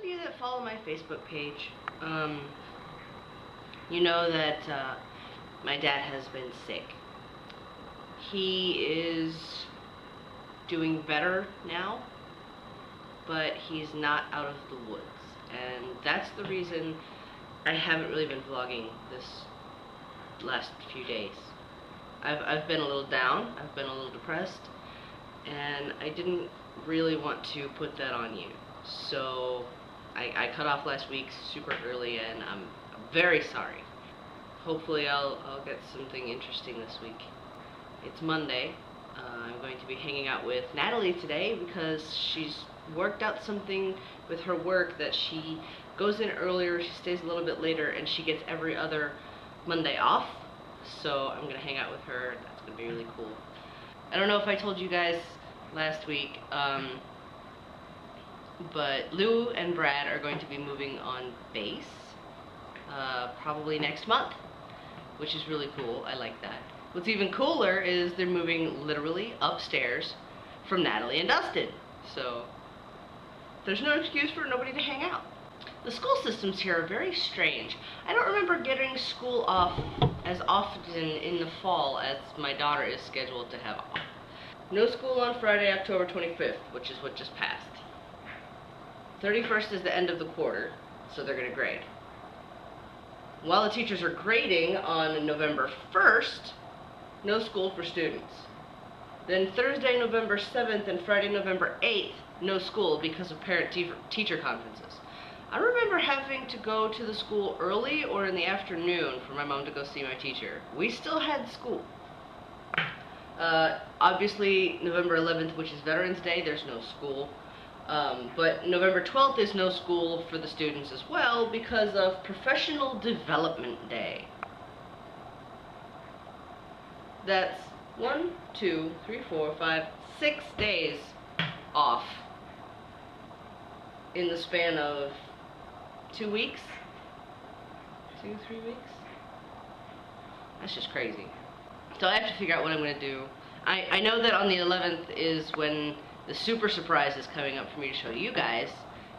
you that follow my Facebook page, you know that my dad has been sick. He is doing better now, but he's not out of the woods. And that's the reason I haven't really been vlogging this last few days. I've been a little down, I've been a little depressed, and I didn't really want to put that on you. So I cut off last week super early, and I'm very sorry. Hopefully I'll get something interesting this week. It's Monday. I'm going to be hanging out with Natalie today because she's worked out something with her work that she goes in earlier, she stays a little bit later, and she gets every other Monday off. So I'm gonna hang out with her. That's gonna be really cool. I don't know if I told you guys last week, but Lou and Brad are going to be moving on base probably next month, which is really cool. I like that. What's even cooler is they're moving literally upstairs from Natalie and Dustin. So there's no excuse for nobody to hang out. The school systems here are very strange. I don't remember getting school off as often in the fall as my daughter is scheduled to have off. No school on Friday, October 25th, which is what just passed. 31st is the end of the quarter, so they're going to grade. While the teachers are grading on November 1st, no school for students. Then Thursday, November 7th and Friday, November 8th, no school because of parent-teacher conferences. I remember having to go to the school early or in the afternoon for my mom to go see my teacher. We still had school. Obviously, November 11th, which is Veterans Day, there's no school. But November 12th is no school for the students as well because of Professional Development Day. That's 1, 2, 3, 4, 5, 6 days off in the span of 2 weeks? 2, 3 weeks? That's just crazy. So I have to figure out what I'm going to do. I know that on the 11th is when the super surprise is coming up for me to show you guys,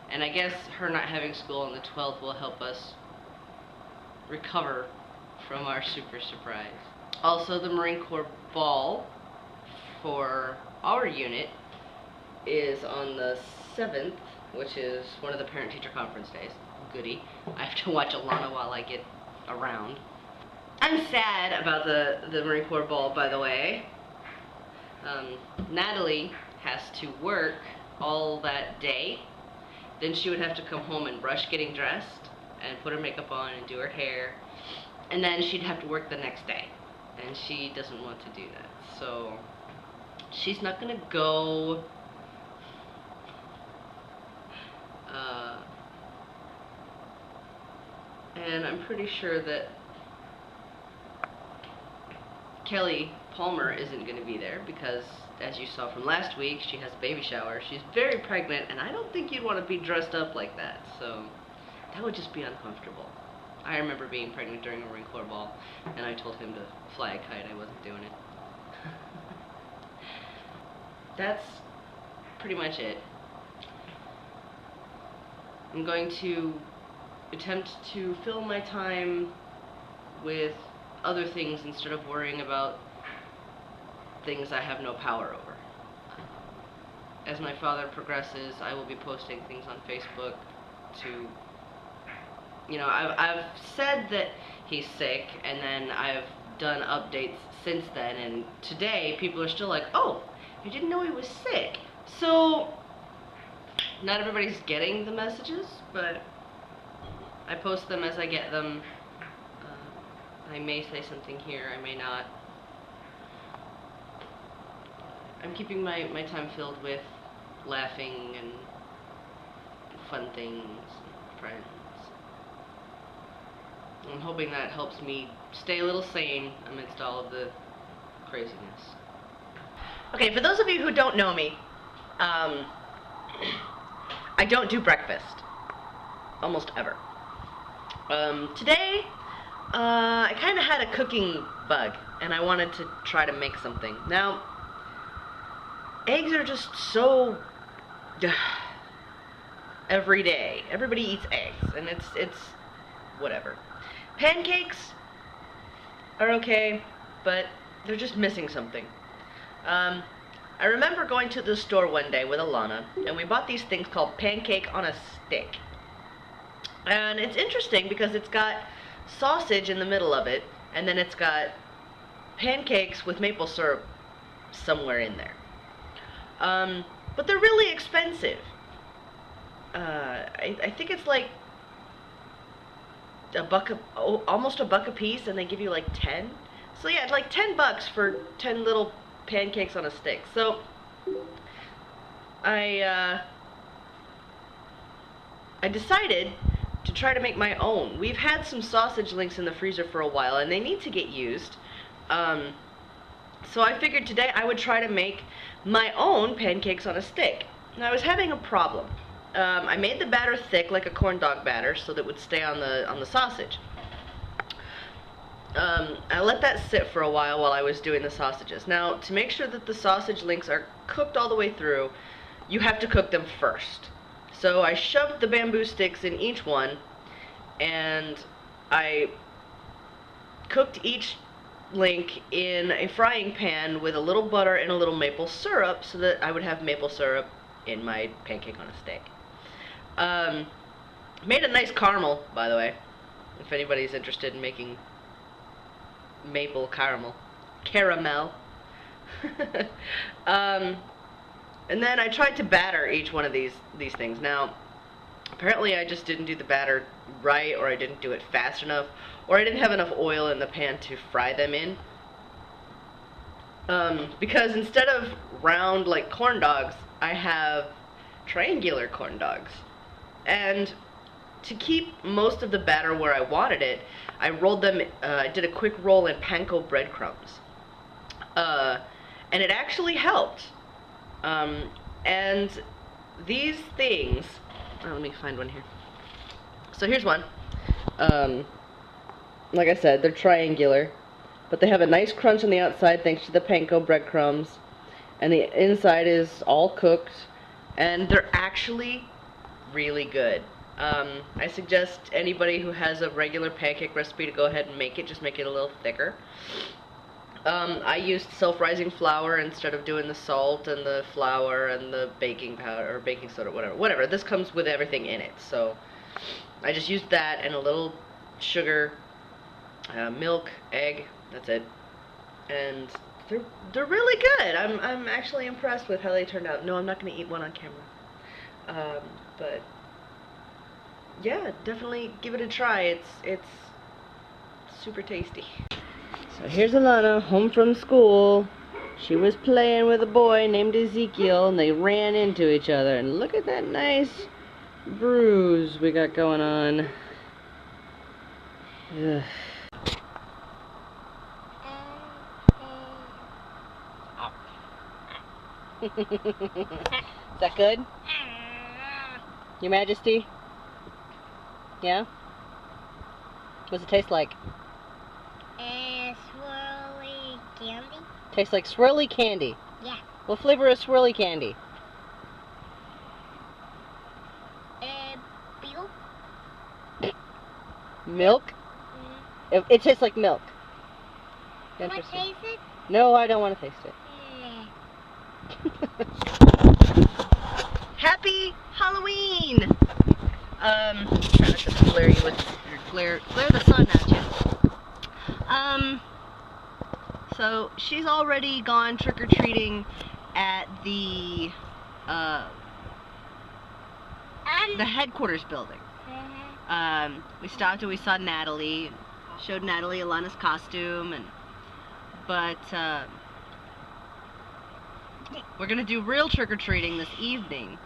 and I guess her not having school on the 12th will help us recover from our super surprise. Also, the Marine Corps Ball for our unit is on the 7th, which is one of the parent-teacher conference days. Goody. I have to watch Alana while I get around. I'm sad about the Marine Corps Ball, by the way. Natalie has to work all that day. Then she would have to come home and rush getting dressed and put her makeup on and do her hair. And then she'd have to work the next day. And she doesn't want to do that. So she's not gonna go. And I'm pretty sure that Kelly Palmer isn't going to be there because, as you saw from last week, she has a baby shower. She's very pregnant, and I don't think you'd want to be dressed up like that, so that would just be uncomfortable. I remember being pregnant during a Marine Corps ball, and I told him to fly a kite. I wasn't doing it. That's pretty much it. I'm going to attempt to fill my time with other things instead of worrying about things I have no power over. As my father progresses, I will be posting things on Facebook to, you know, I've said that he's sick, and then I've done updates since then, and today people are still like, oh, you didn't know he was sick. So not everybody's getting the messages, but I post them as I get them. I may say something here, I may not. I'm keeping my time filled with laughing and fun things and friends. I'm hoping that helps me stay a little sane amidst all of the craziness. Okay, for those of you who don't know me, I don't do breakfast. Almost ever. Today, I kind of had a cooking bug, and I wanted to try to make something. Now, eggs are just so every day. Everybody eats eggs, and it's whatever. Pancakes are okay, but they're just missing something. I remember going to the store one day with Alana, and we bought these things called pancake on a stick. And it's interesting because it's got sausage in the middle of it, and then it's got pancakes with maple syrup somewhere in there. But they're really expensive. I think it's like almost a buck a piece, and they give you like 10. So yeah, it's like $10 for 10 little pancakes on a stick. So I decided to try to make my own. We've had some sausage links in the freezer for a while, and they need to get used. So I figured today I would try to make my own pancakes on a stick. Now I was having a problem. I made the batter thick like a corn dog batter so that it would stay on the sausage. I let that sit for a while I was doing the sausages. Now, to make sure that the sausage links are cooked all the way through, you have to cook them first. So I shoved the bamboo sticks in each one, and I cooked each link in a frying pan with a little butter and a little maple syrup so that I would have maple syrup in my pancake on a stick. Made a nice caramel, by the way, if anybody's interested in making maple caramel. And then I tried to batter each one of these things. Now, apparently I just didn't do the batter right, or I didn't do it fast enough, or I didn't have enough oil in the pan to fry them in. Because instead of round like corn dogs, I have triangular corn dogs. And to keep most of the batter where I wanted it, I rolled them, I did a quick roll in panko breadcrumbs. And it actually helped. And these things, let me find one here. So here's one. Like I said, they're triangular, but they have a nice crunch on the outside thanks to the panko breadcrumbs, and the inside is all cooked, and they're actually really good. I suggest anybody who has a regular pancake recipe to go ahead and make it, just make it a little thicker. I used self-rising flour instead of doing the salt and the flour and the baking powder or baking soda, whatever. This comes with everything in it, so I just used that and a little sugar, milk, egg. That's it, and they're really good. I'm actually impressed with how they turned out. No, I'm not going to eat one on camera, but yeah, definitely give it a try. It's super tasty. So here's Alana, home from school. She was playing with a boy named Ezekiel, and they ran into each other. And look at that nice bruise we got going on. Ugh. Is that good? Your Majesty? Yeah? What's it taste like? Swirly candy. Tastes like swirly candy. Yeah. What flavor is swirly candy? Milk. Milk? It tastes like milk. Want to taste it? No, I don't want to taste it. Happy Halloween! Trying not to glare you with glare the sun at you. So she's already gone trick-or-treating at the headquarters building. We stopped and we saw Natalie, showed Natalie Alana's costume, but we're gonna do real trick-or-treating this evening.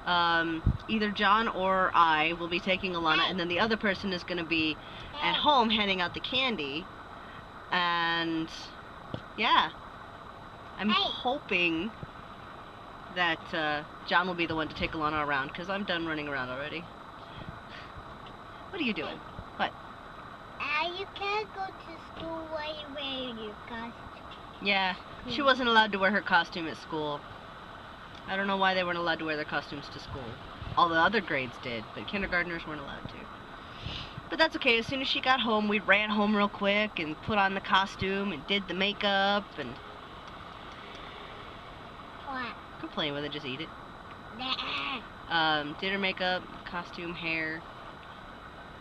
Either John or I will be taking Alana, and then the other person is gonna be at home handing out the candy. And yeah, I'm hoping that John will be the one to take Alana around, because I'm done running around already. What are you doing? What? You can't go to school while you're wearing your costume. Yeah, she wasn't allowed to wear her costume at school. I don't know why they weren't allowed to wear their costumes to school. All the other grades did, but kindergartners weren't allowed to. But that's okay. As soon as she got home, we ran home real quick and put on the costume and did the makeup and... What? Quit playing with it, just eat it. Nah. Did her makeup, costume, hair.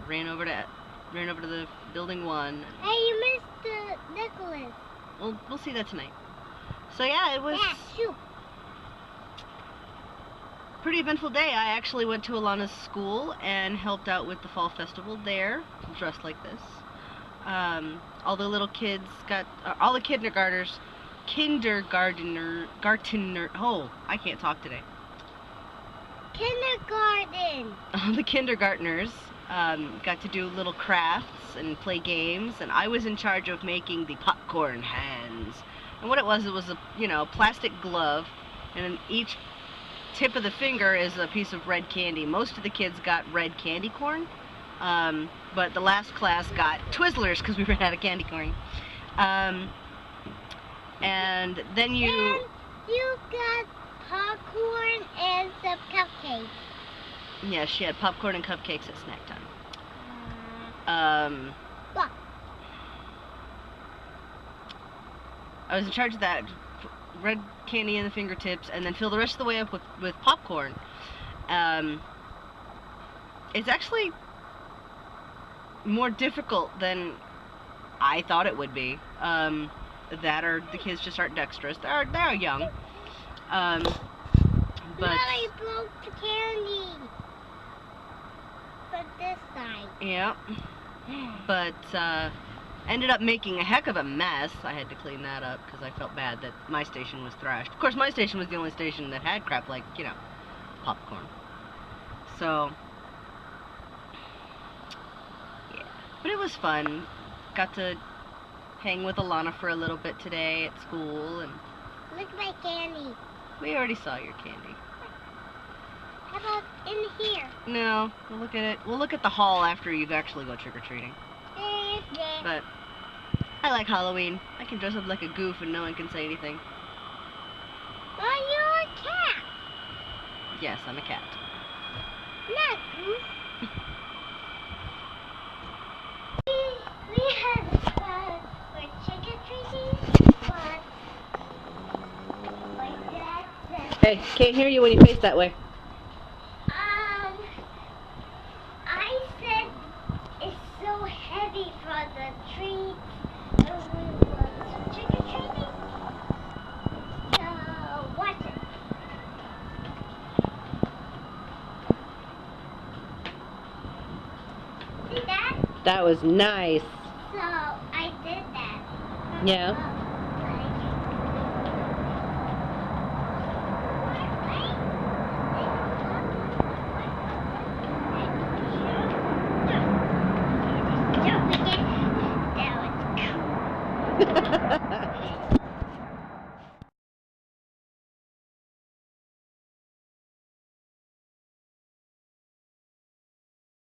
Ran over to the building 1. Hey, you missed the necklace. We'll see that tonight. So yeah, it was Yeah, shoot. a pretty eventful day. I actually went to Alana's school and helped out with the fall festival there, dressed like this. All the little kids got, all the kindergartners, oh, I can't talk today. Kindergarten. All the kindergartners got to do little crafts and play games, and I was in charge of making the popcorn hands. And what it was a plastic glove, and in each tip of the finger is a piece of red candy. Most of the kids got red candy corn, but the last class got Twizzlers because we ran out of candy corn. And then And you got popcorn and some cupcakes. yeah, she had popcorn and cupcakes at snack time. What? I was in charge of that, red candy in the fingertips, and then fill the rest of the way up with popcorn. It's actually more difficult than I thought it would be. That or the kids just aren't dexterous. They're young. But I broke the candy. But this side. yeah. But ended up making a heck of a mess. I had to clean that up because I felt bad that my station was thrashed. Of course, my station was the only station that had crap like, popcorn. So, yeah. But it was fun. Got to hang with Alana for a little bit today at school, and Look at my candy. we already saw your candy. How about in here? No, we'll look at it. We'll look at the hall after you actually go trick-or-treating. But I like Halloween. I can dress up like a goof and no one can say anything. Well, you're a cat. Yes, I'm a cat. Not goof. We had for trick-or-treating, but my dad said, Hey, can't hear you when you face that way. I said it's so heavy for the treats when we were trick-or-treating. So, watch it. See that? That was nice. So, I did that. Yeah. Don't forget, that was cool.